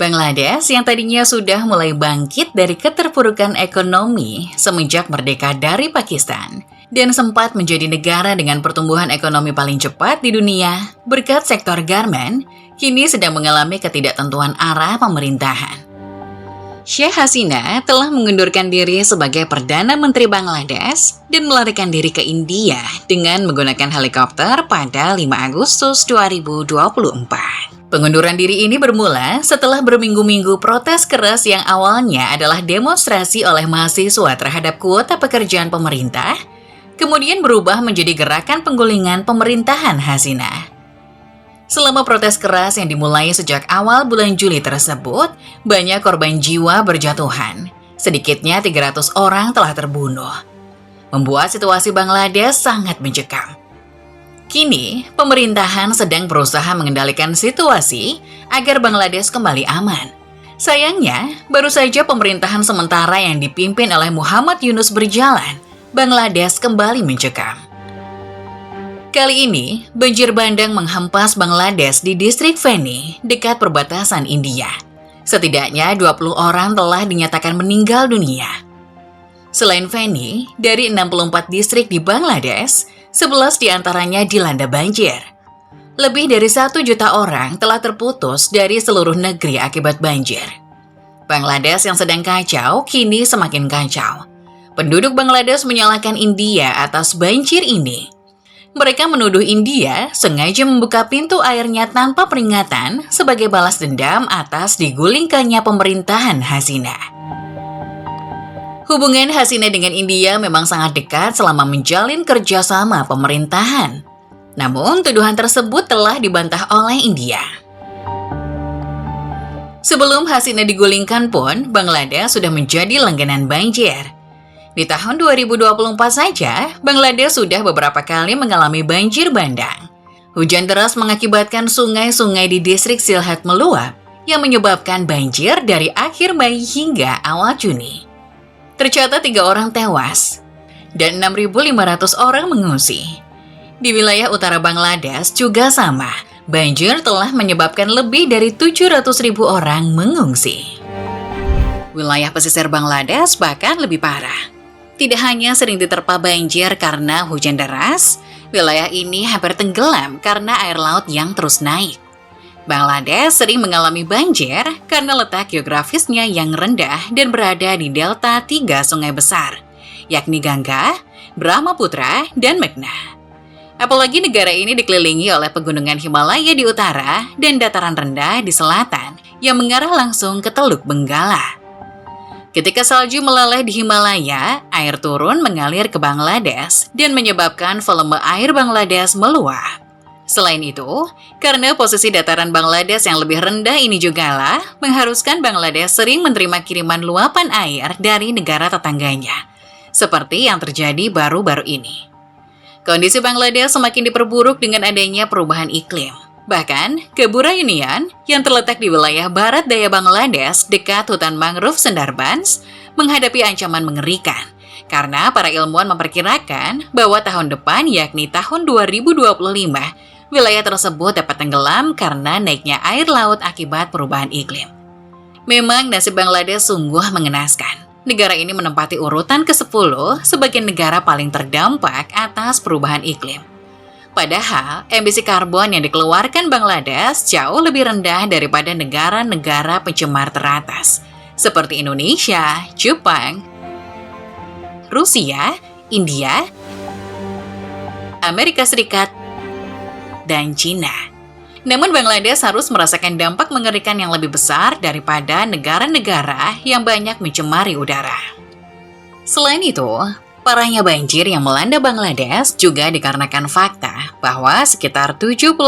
Bangladesh yang tadinya sudah mulai bangkit dari keterpurukan ekonomi semenjak merdeka dari Pakistan dan sempat menjadi negara dengan pertumbuhan ekonomi paling cepat di dunia berkat sektor garmen, kini sedang mengalami ketidaktentuan arah pemerintahan. Sheikh Hasina telah mengundurkan diri sebagai Perdana Menteri Bangladesh dan melarikan diri ke India dengan menggunakan helikopter pada 5 Agustus 2024. Pengunduran diri ini bermula setelah berminggu-minggu protes keras yang awalnya adalah demonstrasi oleh mahasiswa terhadap kuota pekerjaan pemerintah, kemudian berubah menjadi gerakan penggulingan pemerintahan Hasina. Selama protes keras yang dimulai sejak awal bulan Juli tersebut, banyak korban jiwa berjatuhan. Sedikitnya 300 orang telah terbunuh, membuat situasi Bangladesh sangat mencekam. Kini, pemerintahan sedang berusaha mengendalikan situasi agar Bangladesh kembali aman. Sayangnya, baru saja pemerintahan sementara yang dipimpin oleh Muhammad Yunus berjalan, Bangladesh kembali mencekam. Kali ini, banjir bandang menghempas Bangladesh di distrik Feni, dekat perbatasan India. Setidaknya 20 orang telah dinyatakan meninggal dunia. Selain Feni, dari 64 distrik di Bangladesh, 11 diantaranya dilanda banjir. Lebih dari 1 juta orang telah terputus dari seluruh negeri akibat banjir. Bangladesh yang sedang kacau, kini semakin kacau. Penduduk Bangladesh menyalahkan India atas banjir ini. Mereka menuduh India sengaja membuka pintu airnya tanpa peringatan sebagai balas dendam atas digulingkannya pemerintahan Hasina. Hubungan Hasina dengan India memang sangat dekat selama menjalin kerjasama pemerintahan. Namun, tuduhan tersebut telah dibantah oleh India. Sebelum Hasina digulingkan pun, Bangladesh sudah menjadi langganan banjir. Di tahun 2024 saja, Bangladesh sudah beberapa kali mengalami banjir bandang. Hujan deras mengakibatkan sungai-sungai di distrik Sylhet meluap, yang menyebabkan banjir dari akhir Mei hingga awal Juni. Tercatat 3 orang tewas dan 6.500 orang mengungsi. Di wilayah utara Bangladesh juga sama, banjir telah menyebabkan lebih dari 700.000 orang mengungsi. Wilayah pesisir Bangladesh bahkan lebih parah. Tidak hanya sering diterpa banjir karena hujan deras, wilayah ini hampir tenggelam karena air laut yang terus naik. Bangladesh sering mengalami banjir karena letak geografisnya yang rendah dan berada di delta 3 sungai besar, yakni Gangga, Brahmaputra, dan Meghna. Apalagi negara ini dikelilingi oleh pegunungan Himalaya di utara dan dataran rendah di selatan yang mengarah langsung ke Teluk Benggala. Ketika salju meleleh di Himalaya, air turun mengalir ke Bangladesh dan menyebabkan volume air Bangladesh meluap. Selain itu, karena posisi dataran Bangladesh yang lebih rendah ini jugalah mengharuskan Bangladesh sering menerima kiriman luapan air dari negara tetangganya, seperti yang terjadi baru-baru ini. Kondisi Bangladesh semakin diperburuk dengan adanya perubahan iklim. Bahkan, Kebura Union yang terletak di wilayah barat daya Bangladesh dekat hutan mangrove Sundarbans menghadapi ancaman mengerikan, karena para ilmuwan memperkirakan bahwa tahun depan, yakni tahun 2025, wilayah tersebut dapat tenggelam karena naiknya air laut akibat perubahan iklim. Memang nasib Bangladesh sungguh mengenaskan. Negara ini menempati urutan ke-10 sebagai negara paling terdampak atas perubahan iklim. Padahal, emisi karbon yang dikeluarkan Bangladesh jauh lebih rendah daripada negara-negara pencemar teratas, seperti Indonesia, Jepang, Rusia, India, Amerika Serikat, dan Cina. Namun Bangladesh harus merasakan dampak mengerikan yang lebih besar daripada negara-negara yang banyak mencemari udara. Selain itu, parahnya banjir yang melanda Bangladesh juga dikarenakan fakta bahwa sekitar 75%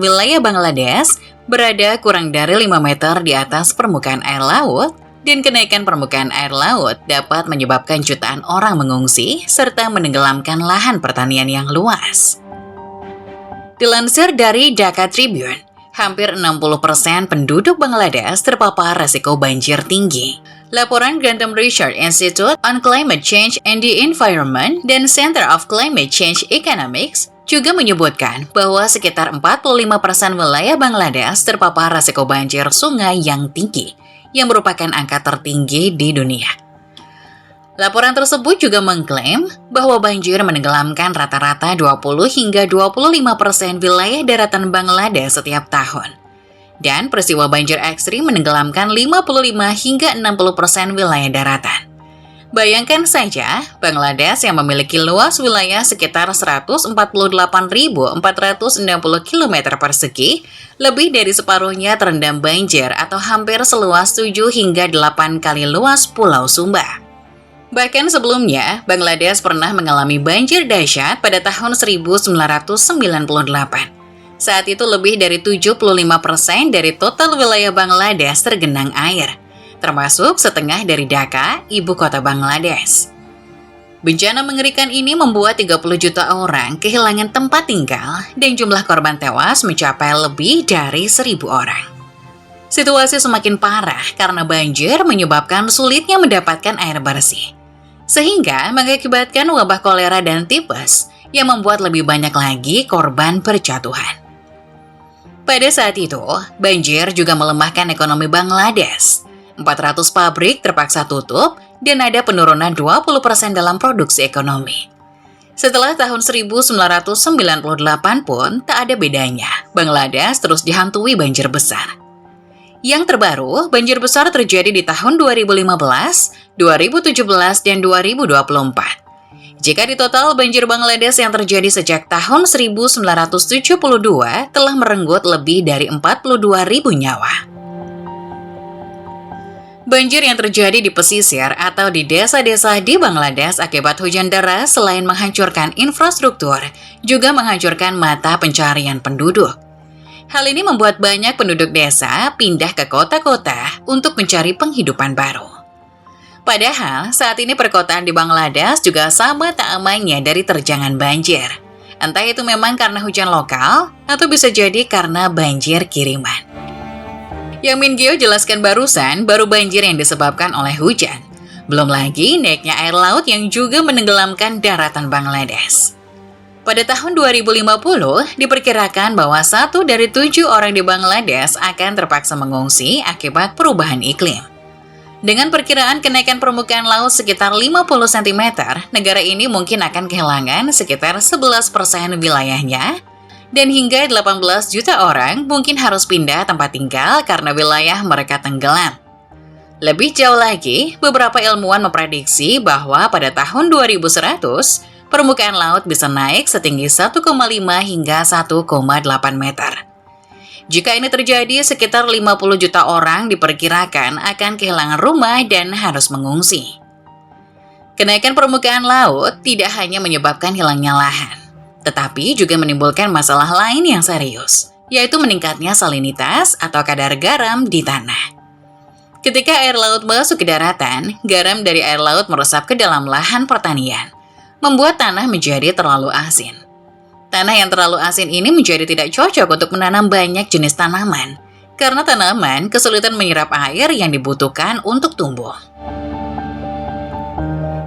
wilayah Bangladesh berada kurang dari 5 meter di atas permukaan air laut, dan kenaikan permukaan air laut dapat menyebabkan jutaan orang mengungsi serta menenggelamkan lahan pertanian yang luas. Dilansir dari Dhaka Tribune, hampir 60% penduduk Bangladesh terpapar resiko banjir tinggi. Laporan Grantham Research Institute on Climate Change and the Environment dan Center of Climate Change Economics juga menyebutkan bahwa sekitar 45% wilayah Bangladesh terpapar risiko banjir sungai yang tinggi, yang merupakan angka tertinggi di dunia. Laporan tersebut juga mengklaim bahwa banjir menenggelamkan rata-rata 20 hingga 25% wilayah daratan Bangladesh setiap tahun. Dan peristiwa banjir ekstrim menenggelamkan 55 hingga 60% wilayah daratan. Bayangkan saja, Bangladesh yang memiliki luas wilayah sekitar 148.460 km persegi, lebih dari separuhnya terendam banjir atau hampir seluas 7 hingga 8 kali luas Pulau Sumba. Bahkan sebelumnya, Bangladesh pernah mengalami banjir dahsyat pada tahun 1998. Saat itu lebih dari 75% dari total wilayah Bangladesh tergenang air, termasuk setengah dari Dhaka, ibu kota Bangladesh. Bencana mengerikan ini membuat 30 juta orang kehilangan tempat tinggal dan jumlah korban tewas mencapai lebih dari 1.000 orang. Situasi semakin parah karena banjir menyebabkan sulitnya mendapatkan air bersih, sehingga mengakibatkan wabah kolera dan tipes yang membuat lebih banyak lagi korban berjatuhan. Pada saat itu, banjir juga melemahkan ekonomi Bangladesh. 400 pabrik terpaksa tutup dan ada penurunan 20% dalam produksi ekonomi. Setelah tahun 1998 pun tak ada bedanya, Bangladesh terus dihantui banjir besar. Yang terbaru, banjir besar terjadi di tahun 2015, 2017, dan 2024. Jika di total, banjir Bangladesh yang terjadi sejak tahun 1972 telah merenggut lebih dari 42.000 nyawa. Banjir yang terjadi di pesisir atau di desa-desa di Bangladesh akibat hujan deras selain menghancurkan infrastruktur, juga menghancurkan mata pencarian penduduk. Hal ini membuat banyak penduduk desa pindah ke kota-kota untuk mencari penghidupan baru. Padahal, saat ini perkotaan di Bangladesh juga sama tak amannya dari terjangan banjir. Entah itu memang karena hujan lokal, atau bisa jadi karena banjir kiriman. Yang Mingyu jelaskan barusan, baru banjir yang disebabkan oleh hujan. Belum lagi naiknya air laut yang juga menenggelamkan daratan Bangladesh. Pada tahun 2050, diperkirakan bahwa 1 dari 7 orang di Bangladesh akan terpaksa mengungsi akibat perubahan iklim. Dengan perkiraan kenaikan permukaan laut sekitar 50 cm, negara ini mungkin akan kehilangan sekitar 11% wilayahnya, dan hingga 18 juta orang mungkin harus pindah tempat tinggal karena wilayah mereka tenggelam. Lebih jauh lagi, beberapa ilmuwan memprediksi bahwa pada tahun 2100, permukaan laut bisa naik setinggi 1,5 hingga 1,8 meter. Jika ini terjadi, sekitar 50 juta orang diperkirakan akan kehilangan rumah dan harus mengungsi. Kenaikan permukaan laut tidak hanya menyebabkan hilangnya lahan, tetapi juga menimbulkan masalah lain yang serius, yaitu meningkatnya salinitas atau kadar garam di tanah. Ketika air laut masuk ke daratan, garam dari air laut meresap ke dalam lahan pertanian, membuat tanah menjadi terlalu asin. Tanah yang terlalu asin ini menjadi tidak cocok untuk menanam banyak jenis tanaman, karena tanaman kesulitan menyerap air yang dibutuhkan untuk tumbuh.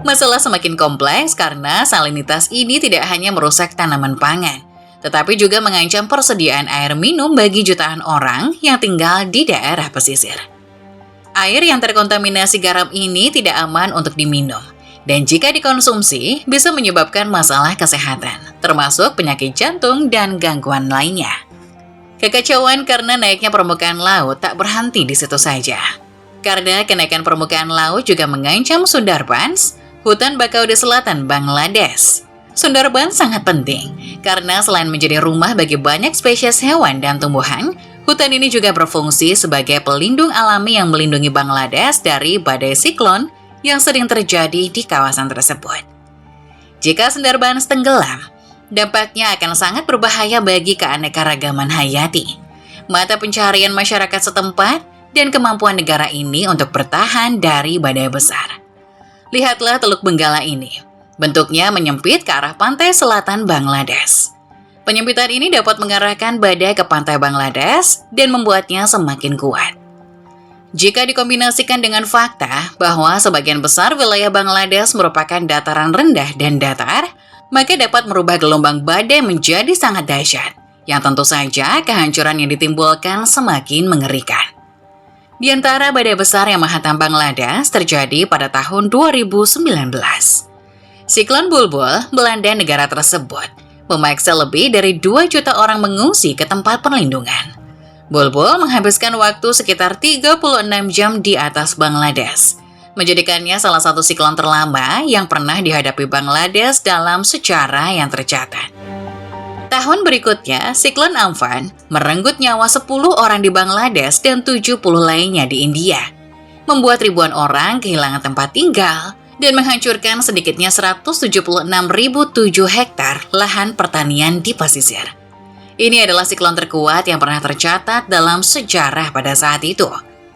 Masalah semakin kompleks karena salinitas ini tidak hanya merusak tanaman pangan, tetapi juga mengancam persediaan air minum bagi jutaan orang yang tinggal di daerah pesisir. Air yang terkontaminasi garam ini tidak aman untuk diminum, dan jika dikonsumsi bisa menyebabkan masalah kesehatan, termasuk penyakit jantung dan gangguan lainnya. Kekacauan karena naiknya permukaan laut tak berhenti di situ saja. Karena kenaikan permukaan laut juga mengancam Sundarbans, hutan bakau di selatan Bangladesh. Sundarbans sangat penting, karena selain menjadi rumah bagi banyak spesies hewan dan tumbuhan, hutan ini juga berfungsi sebagai pelindung alami yang melindungi Bangladesh dari badai siklon yang sering terjadi di kawasan tersebut. Jika Sundarbans tenggelam, dampaknya akan sangat berbahaya bagi keanekaragaman hayati, mata pencaharian masyarakat setempat, dan kemampuan negara ini untuk bertahan dari badai besar. Lihatlah Teluk Benggala ini. Bentuknya menyempit ke arah pantai selatan Bangladesh. Penyempitan ini dapat mengarahkan badai ke pantai Bangladesh dan membuatnya semakin kuat. Jika dikombinasikan dengan fakta bahwa sebagian besar wilayah Bangladesh merupakan dataran rendah dan datar, maka dapat merubah gelombang badai menjadi sangat dahsyat, yang tentu saja kehancuran yang ditimbulkan semakin mengerikan. Di antara badai besar yang menghantam Bangladesh terjadi pada tahun 2019. Siklon Bulbul melanda negara tersebut, memaksa lebih dari 2 juta orang mengungsi ke tempat perlindungan. Bulbul menghabiskan waktu sekitar 36 jam di atas Bangladesh, menjadikannya salah satu siklon terlama yang pernah dihadapi Bangladesh dalam sejarah yang tercatat. Tahun berikutnya, siklon Amphan merenggut nyawa 10 orang di Bangladesh dan 70 lainnya di India, membuat ribuan orang kehilangan tempat tinggal dan menghancurkan sedikitnya 176.007 hektar lahan pertanian di pesisir. Ini adalah siklon terkuat yang pernah tercatat dalam sejarah pada saat itu.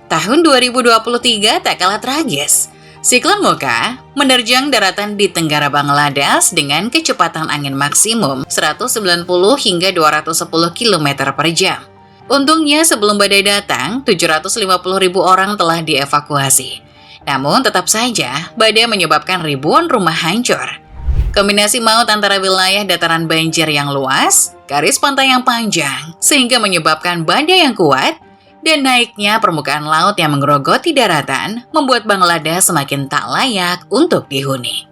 Tahun 2023 tak kalah tragis. Siklon Mocha menerjang daratan di tenggara Bangladesh dengan kecepatan angin maksimum 190 hingga 210 km per jam. Untungnya sebelum badai datang, 750.000 orang telah dievakuasi. Namun tetap saja, badai menyebabkan ribuan rumah hancur. Kombinasi maut antara wilayah dataran banjir yang luas, garis pantai yang panjang, sehingga menyebabkan badai yang kuat, dan naiknya permukaan laut yang menggerogoti daratan, membuat Bangladesh semakin tak layak untuk dihuni.